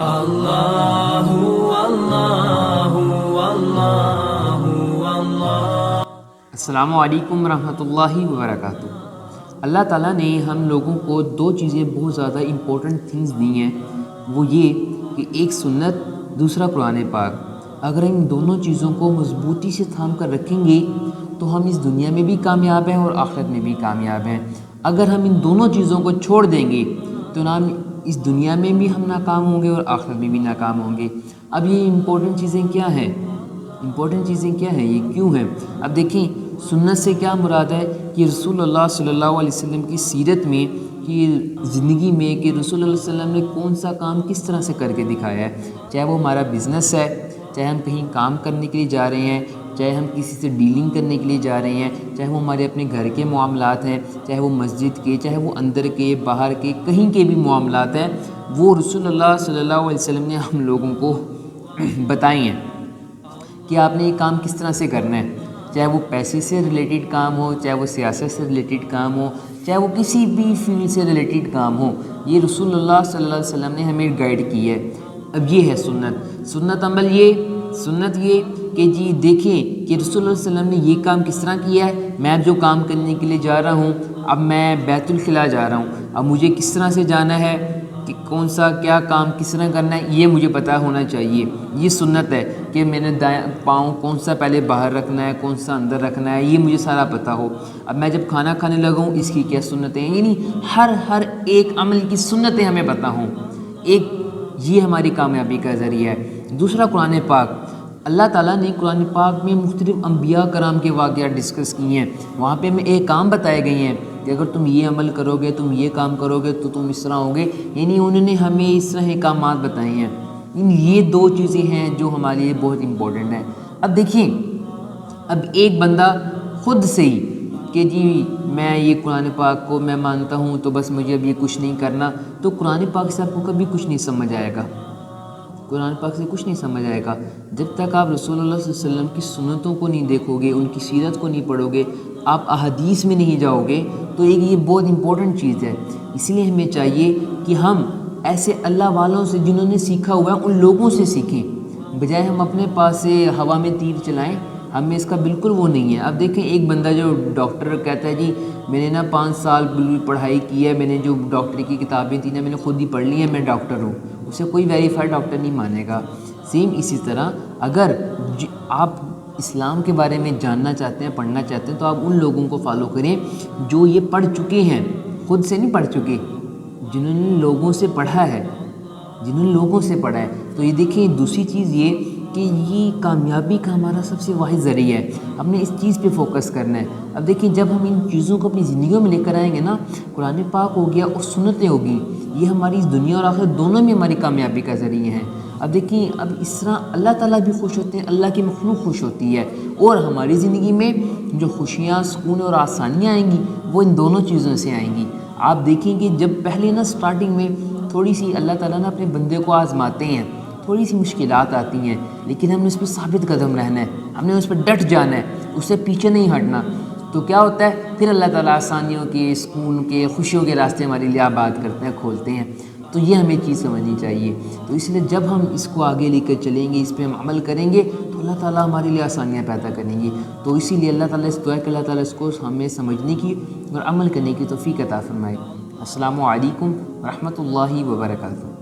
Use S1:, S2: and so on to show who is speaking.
S1: اللہ اللہ اللہ اللہ۔
S2: السلام علیکم ورحمۃ اللہ وبرکاتہ۔ اللہ تعالیٰ نے ہم لوگوں کو دو چیزیں بہت زیادہ امپورٹنٹ تھنگز دی ہیں، وہ یہ کہ ایک سنت، دوسرا قرآن پاک۔ اگر ہم ان دونوں چیزوں کو مضبوطی سے تھام کر رکھیں گے تو ہم اس دنیا میں بھی کامیاب ہیں اور آخرت میں بھی کامیاب ہیں۔ اگر ہم ان دونوں چیزوں کو چھوڑ دیں گے تو نہ اس دنیا میں بھی ہم ناکام ہوں گے اور آخرت میں بھی ناکام ہوں گے۔ اب یہ امپورٹنٹ چیزیں کیا ہیں؟ یہ کیوں ہیں؟ اب دیکھیں، سنت سے کیا مراد ہے کہ رسول اللہ صلی اللہ علیہ وسلم کی سیرت میں، کہ زندگی میں، کہ رسول اللہ صلی اللہ علیہ وسلم نے کون سا کام کس طرح سے کر کے دکھایا ہے، چاہے وہ ہمارا بزنس ہے، چاہے ہم کہیں کام کرنے کے لیے جا رہے ہیں، چاہے ہم کسی سے ڈیلنگ کرنے کے لیے جا رہے ہیں، چاہے وہ ہمارے اپنے گھر کے معاملات ہیں، چاہے وہ مسجد کے، چاہے وہ اندر کے، باہر کے، کہیں کے بھی معاملات ہیں، وہ رسول اللہ صلی اللہ علیہ وسلم نے ہم لوگوں کو بتائی ہیں کہ آپ نے یہ کام کس طرح سے کرنا ہے، چاہے وہ پیسے سے ریلیٹڈ کام ہو، چاہے وہ سیاست سے ریلیٹڈ کام ہو، چاہے وہ کسی بھی فیلڈ سے ریلیٹڈ کام ہو، یہ رسول اللہ صلی اللہ علیہ وسلم نے ہمیں گائیڈ کی ہے۔ اب یہ ہے سنت عمل، سنت یہ کہ جی دیکھیں کہ رسول اللہ صلی اللہ علیہ وسلم نے یہ کام کس طرح کیا ہے۔ میں جو کام کرنے کے لیے جا رہا ہوں، اب میں بیت الخلا جا رہا ہوں، اب مجھے کس طرح سے جانا ہے، کہ کون سا کیا کام کس طرح کرنا ہے، یہ مجھے پتہ ہونا چاہیے۔ یہ سنت ہے کہ میں نے دائیں پاؤں کون سا پہلے باہر رکھنا ہے، کون سا اندر رکھنا ہے، یہ مجھے سارا پتہ ہو۔ اب میں جب کھانا کھانے لگا ہوں، اس کی کیا سنتیں ہیں، یعنی ہر ایک عمل کی سنتیں ہمیں پتہ ہوں۔ یہ ہماری کامیابی کا ذریعہ ہے۔ دوسرا قرآن پاک، اللہ تعالیٰ نے قرآن پاک میں مختلف انبیاء کرام کے واقعات ڈسکس کیے ہیں، وہاں پہ ہمیں ایک کام بتائے گئے ہیں کہ اگر تم یہ عمل کرو گے، تم یہ کام کرو گے تو تم اس طرح ہوگے، یعنی انہوں نے ہمیں اس طرح احکامات بتائے ہیں۔ یہ دو چیزیں ہیں جو ہمارے لیے بہت امپورٹنٹ ہیں۔ اب دیکھیں، اب ایک بندہ خود سے ہی کہ جی میں یہ قرآن پاک کو میں مانتا ہوں تو بس مجھے اب یہ کچھ نہیں کرنا، تو قرآن پاک سے آپ کو کبھی کچھ نہیں سمجھ آئے گا، قرآن پاک سے کچھ نہیں سمجھ آئے گا جب تک آپ رسول اللہ صلی اللہ علیہ وسلم کی سنتوں کو نہیں دیکھو گے، ان کی سیرت کو نہیں پڑھو گے، آپ احادیث میں نہیں جاؤ گے، تو یہ بہت امپورٹنٹ چیز ہے۔ اس لیے ہمیں چاہیے کہ ہم ایسے اللہ والوں سے، جنہوں نے سیکھا ہوا ہے، ان لوگوں سے سیکھیں، بجائے ہم اپنے پاس سے ہوا میں تیر چلائیں۔ ہمیں اس کا بالکل وہ نہیں ہے۔ اب دیکھیں، ایک بندہ جو ڈاکٹر کہتا ہے جی میں نے 5 سال پڑھائی کی ہے، میں نے جو ڈاکٹری کی کتابیں تھیں میں نے خود ہی پڑھ لی ہیں، میں ڈاکٹر ہوں، اسے کوئی ویریفائڈ ڈاکٹر نہیں مانے گا۔ سیم اسی طرح اگر آپ اسلام کے بارے میں جاننا چاہتے ہیں، پڑھنا چاہتے ہیں، تو آپ ان لوگوں کو فالو کریں جو یہ پڑھ چکے ہیں، خود سے نہیں پڑھ چکے، جنہوں نے لوگوں سے پڑھا ہے، تو یہ دیکھیں، دوسری چیز یہ کہ یہ کامیابی کا ہمارا سب سے واحد ذریعہ ہے، ہم نے اس چیز پہ فوکس کرنا ہے۔ اب دیکھیں، جب ہم ان چیزوں کو اپنی زندگیوں میں لے کر آئیں گے نا، قرآن پاک ہو گیا اور سنتیں ہوگی، یہ ہماری اس دنیا اور آخرت دونوں میں ہماری کامیابی کا ذریعہ ہیں۔ اب دیکھیں، اب اس طرح اللہ تعالیٰ بھی خوش ہوتے ہیں، اللہ کی مخلوق خوش ہوتی ہے، اور ہماری زندگی میں جو خوشیاں، سکون اور آسانیاں آئیں گی وہ ان دونوں چیزوں سے آئیں گی۔ آپ دیکھیں کہ جب پہلے نا سٹارٹنگ میں تھوڑی سی اللہ تعالیٰ اپنے بندے کو آزماتے ہیں، تھوڑی سی مشکلات آتی ہیں، لیکن ہم نے اس پہ ثابت قدم رہنا ہے، ہم نے اس پہ ڈٹ جانا ہے، اس سے پیچھے نہیں ہٹنا، تو کیا ہوتا ہے پھر اللہ تعالیٰ آسانیوں کے، سکون کے، خوشیوں کے راستے ہمارے لیے آباد کرتے ہیں، کھولتے ہیں۔ تو یہ ہمیں چیز سمجھنی چاہیے۔ تو اس لیے جب ہم اس کو آگے لے کر چلیں گے، اس پہ ہم عمل کریں گے، تو اللہ تعالیٰ ہمارے لیے آسانیاں پیدا کریں گے۔ تو اسی لیے اللہ تعالیٰ اس دعا کہ اللہ تعالیٰ اس کو ہمیں سمجھنے کی اور عمل کرنے کی توفیق عطا فرمائے۔ السلام علیکم ورحمۃ اللہ وبرکاتہ۔